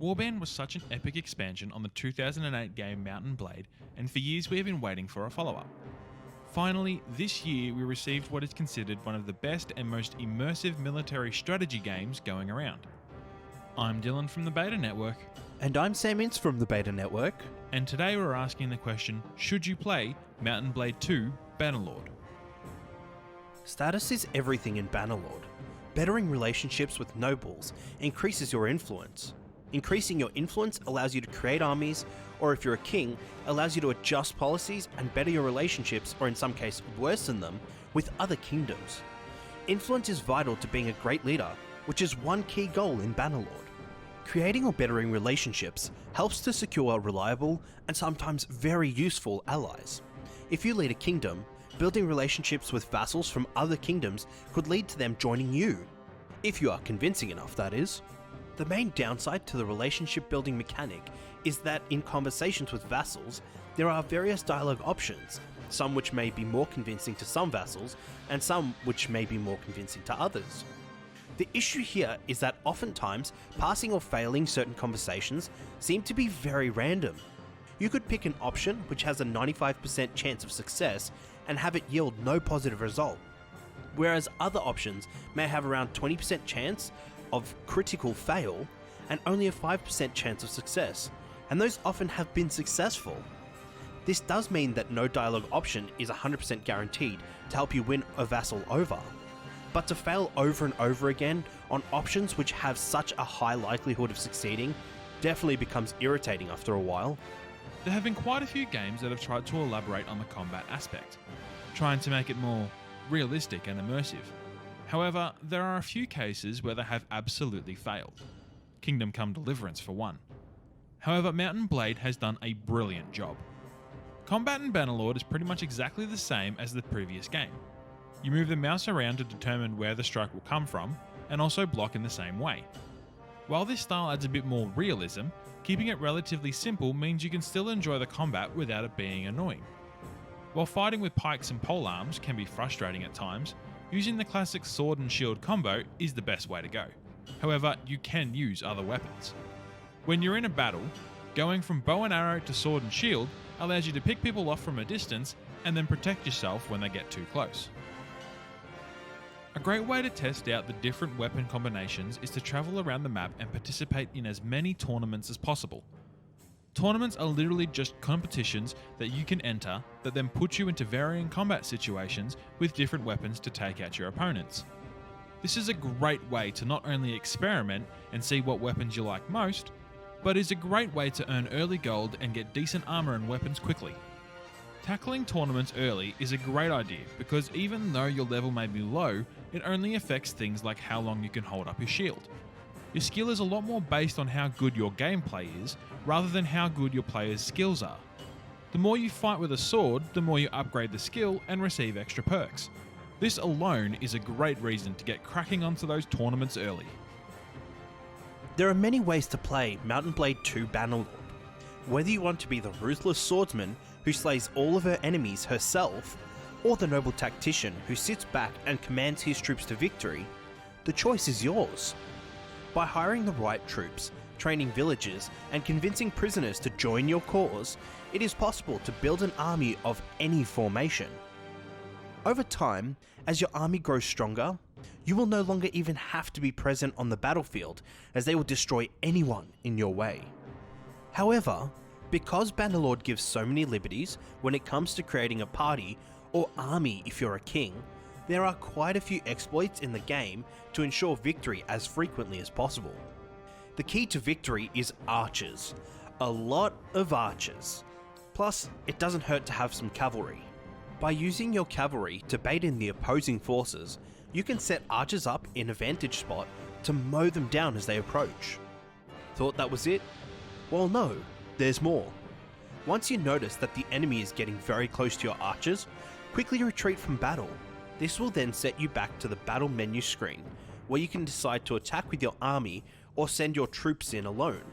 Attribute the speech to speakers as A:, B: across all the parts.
A: Warband was such an epic expansion on the 2008 game Mount & Blade, and for years we have been waiting for a follow-up. Finally, this year we received what is considered one of the best and most immersive military strategy games going around. I'm Dylan from the Beta Network.
B: And I'm Sam Ince from the Beta Network.
A: And today we're asking the question, should you play Mount & Blade 2 Bannerlord?
B: Status is everything in Bannerlord. Bettering relationships with nobles increases your influence. Increasing your influence allows you to create armies, or if you're a king, allows you to adjust policies and better your relationships, or in some cases worsen them, with other kingdoms. Influence is vital to being a great leader, which is one key goal in Bannerlord. Creating or bettering relationships helps to secure reliable and sometimes very useful allies. If you lead a kingdom, building relationships with vassals from other kingdoms could lead to them joining you. If you are convincing enough, that is. The main downside to the relationship building mechanic is that in conversations with vassals, there are various dialogue options, some which may be more convincing to some vassals, and some which may be more convincing to others. The issue here is that oftentimes, passing or failing certain conversations seem to be very random. You could pick an option which has a 95% chance of success and have it yield no positive result, whereas other options may have around 20% chance of critical fail and only a 5% chance of success, and those often have been successful. This does mean that no dialogue option is 100% guaranteed to help you win a vassal over, but to fail over and over again on options which have such a high likelihood of succeeding definitely becomes irritating after a while.
A: There have been quite a few games that have tried to elaborate on the combat aspect, trying to make it more realistic and immersive. However, there are a few cases where they have absolutely failed. Kingdom Come Deliverance for one. However, Mount & Blade has done a brilliant job. Combat in Bannerlord is pretty much exactly the same as the previous game. You move the mouse around to determine where the strike will come from, and also block in the same way. While this style adds a bit more realism, keeping it relatively simple means you can still enjoy the combat without it being annoying. While fighting with pikes and polearms can be frustrating at times, using the classic sword and shield combo is the best way to go. However, you can use other weapons. When you're in a battle, going from bow and arrow to sword and shield allows you to pick people off from a distance and then protect yourself when they get too close. A great way to test out the different weapon combinations is to travel around the map and participate in as many tournaments as possible. Tournaments are literally just competitions that you can enter that then put you into varying combat situations with different weapons to take out your opponents. This is a great way to not only experiment and see what weapons you like most, but is a great way to earn early gold and get decent armor and weapons quickly. Tackling tournaments early is a great idea because even though your level may be low, it only affects things like how long you can hold up your shield. Your skill is a lot more based on how good your gameplay is, rather than how good your players' skills are. The more you fight with a sword, the more you upgrade the skill and receive extra perks. This alone is a great reason to get cracking onto those tournaments early.
B: There are many ways to play Mount & Blade 2 Bannerlord. Whether you want to be the ruthless swordsman who slays all of her enemies herself, or the noble tactician who sits back and commands his troops to victory, the choice is yours. By hiring the right troops, training villagers, and convincing prisoners to join your cause, it is possible to build an army of any formation. Over time, as your army grows stronger, you will no longer even have to be present on the battlefield, as they will destroy anyone in your way. However, because Bannerlord gives so many liberties when it comes to creating a party or army if you're a king, there are quite a few exploits in the game to ensure victory as frequently as possible. The key to victory is archers. A lot of archers. Plus, it doesn't hurt to have some cavalry. By using your cavalry to bait in the opposing forces, you can set archers up in a vantage spot to mow them down as they approach. Thought that was it? Well no, there's more. Once you notice that the enemy is getting very close to your archers, quickly retreat from battle. This will then set you back to the battle menu screen, where you can decide to attack with your army or send your troops in alone.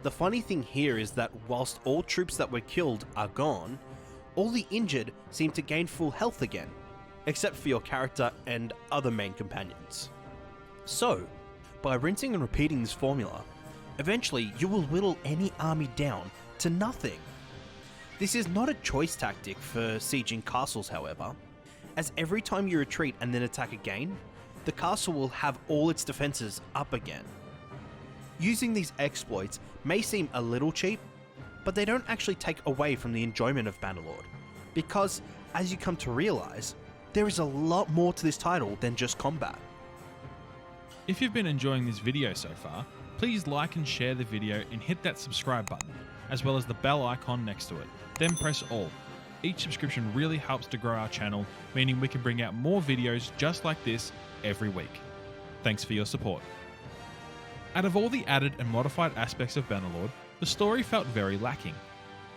B: The funny thing here is that whilst all troops that were killed are gone, all the injured seem to gain full health again, except for your character and other main companions. So, by rinsing and repeating this formula, Eventually, you will whittle any army down to nothing. This is not a choice tactic for sieging castles, however, as every time you retreat and then attack again, the castle will have all its defenses up again. Using these exploits may seem a little cheap, but they don't actually take away from the enjoyment of Bannerlord, because, as you come to realise, there is a lot more to this title than just combat.
A: If you've been enjoying this video so far, please like and share the video and hit that subscribe button, as well as the bell icon next to it. Then press all. Each subscription really helps to grow our channel, meaning we can bring out more videos just like this every week. Thanks for your support. Out of all the added and modified aspects of Bannerlord, the story felt very lacking.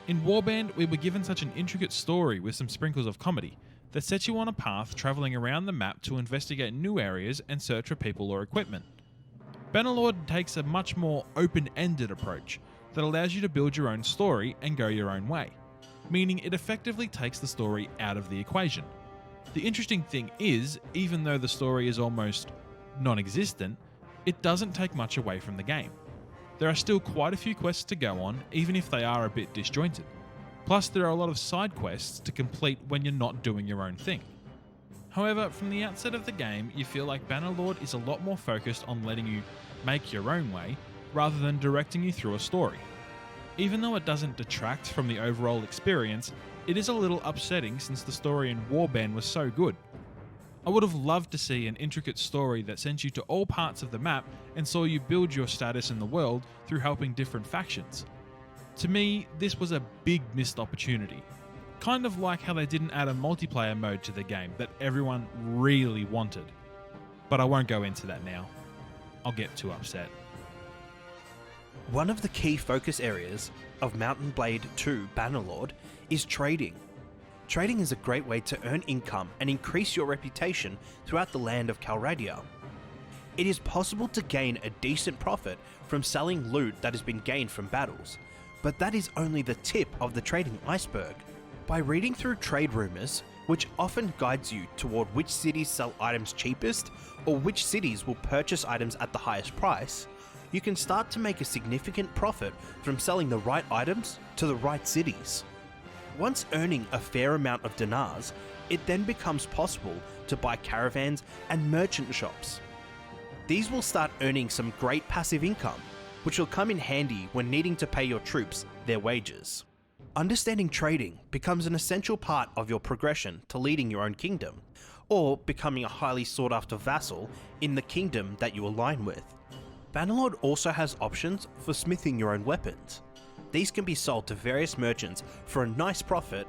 A: In Warband, we were given such an intricate story with some sprinkles of comedy that sets you on a path travelling around the map to investigate new areas and search for people or equipment. Bannerlord takes a much more open-ended approach that allows you to build your own story and go your own way, meaning it effectively takes the story out of the equation. The interesting thing is, even though the story is almost non-existent, it doesn't take much away from the game. There are still quite a few quests to go on, even if they are a bit disjointed. Plus, there are a lot of side quests to complete when you're not doing your own thing. However, from the outset of the game, you feel like Bannerlord is a lot more focused on letting you make your own way, rather than directing you through a story. Even though it doesn't detract from the overall experience, it is a little upsetting since the story in Warband was so good. I would have loved to see an intricate story that sent you to all parts of the map and saw you build your status in the world through helping different factions. To me, this was a big missed opportunity. Kind of like how they didn't add a multiplayer mode to the game that everyone really wanted. But I won't go into that now. I'll get too upset.
B: One of the key focus areas of Mount & Blade 2 Bannerlord is trading. Trading is a great way to earn income and increase your reputation throughout the land of Calradia. It is possible to gain a decent profit from selling loot that has been gained from battles, but that is only the tip of the trading iceberg. By reading through trade rumours, which often guides you toward which cities sell items cheapest or which cities will purchase items at the highest price, you can start to make a significant profit from selling the right items to the right cities. Once earning a fair amount of dinars, it then becomes possible to buy caravans and merchant shops. These will start earning some great passive income, which will come in handy when needing to pay your troops their wages. Understanding trading becomes an essential part of your progression to leading your own kingdom, or becoming a highly sought after vassal in the kingdom that you align with. Bannerlord also has options for smithing your own weapons. These can be sold to various merchants for a nice profit,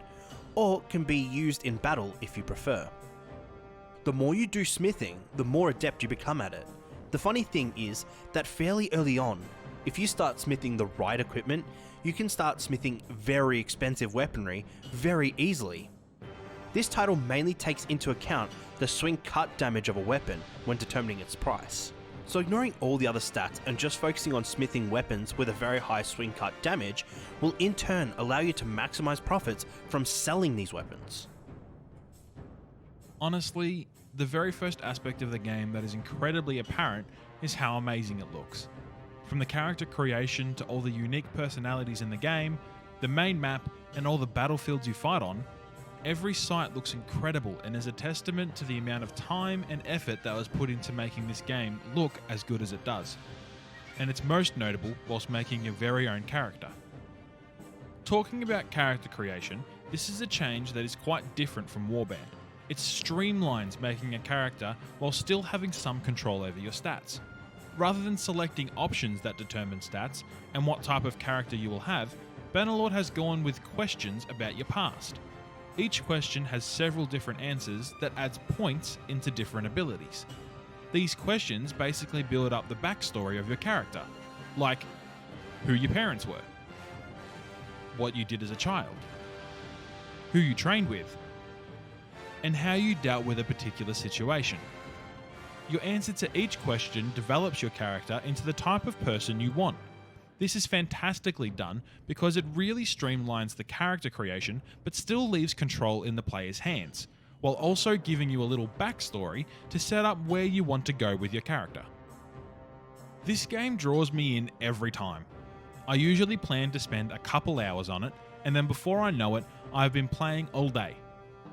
B: or can be used in battle if you prefer. The more you do smithing, the more adept you become at it. The funny thing is that fairly early on, if you start smithing the right equipment, you can start smithing very expensive weaponry very easily. This title mainly takes into account the swing cut damage of a weapon when determining its price. So ignoring all the other stats and just focusing on smithing weapons with a very high swing cut damage will in turn allow you to maximize profits from selling these weapons.
A: Honestly, the very first aspect of the game that is incredibly apparent is how amazing it looks. From the character creation to all the unique personalities in the game, the main map, and all the battlefields you fight on, every site looks incredible and is a testament to the amount of time and effort that was put into making this game look as good as it does. And it's most notable whilst making your very own character. Talking about character creation, this is a change that is quite different from Warband. It streamlines making a character while still having some control over your stats. Rather than selecting options that determine stats and what type of character you will have, Bannerlord has gone with questions about your past. Each question has several different answers that adds points into different abilities. These questions basically build up the backstory of your character, like who your parents were, what you did as a child, who you trained with, and how you dealt with a particular situation. Your answer to each question develops your character into the type of person you want. This is fantastically done because it really streamlines the character creation but still leaves control in the player's hands, while also giving you a little backstory to set up where you want to go with your character. This game draws me in every time. I usually plan to spend a couple hours on it, and then before I know it, I've been playing all day.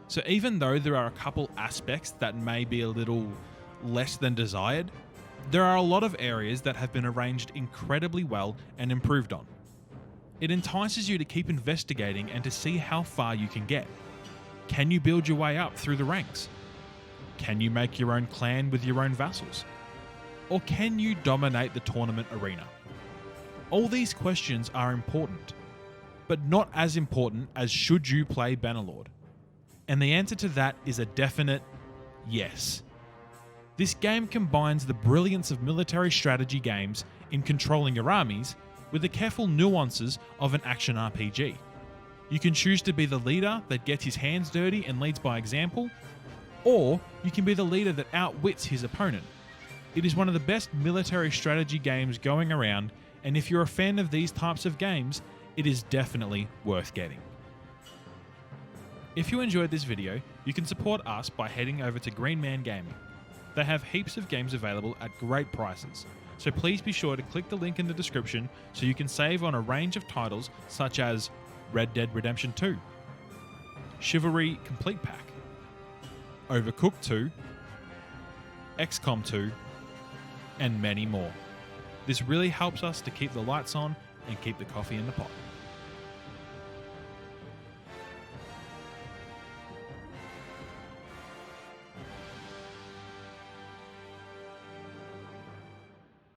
A: So even though there are a couple aspects that may be a little less than desired, there are a lot of areas that have been arranged incredibly well and improved on. It entices you to keep investigating and to see how far you can get. Can you build your way up through the ranks? Can you make your own clan with your own vassals? Or can you dominate the tournament arena? All these questions are important, but not as important as should you play Bannerlord. And the answer to that is a definite yes. This game combines the brilliance of military strategy games in controlling your armies with the careful nuances of an action RPG. You can choose to be the leader that gets his hands dirty and leads by example, or you can be the leader that outwits his opponent. It is one of the best military strategy games going around, and if you're a fan of these types of games, it is definitely worth getting. If you enjoyed this video, you can support us by heading over to Green Man Gaming. They have heaps of games available at great prices, so please be sure to click the link in the description so you can save on a range of titles such as Red Dead Redemption 2, Chivalry Complete Pack, Overcooked 2, XCOM 2, and many more. This really helps us to keep the lights on and keep the coffee in the pot.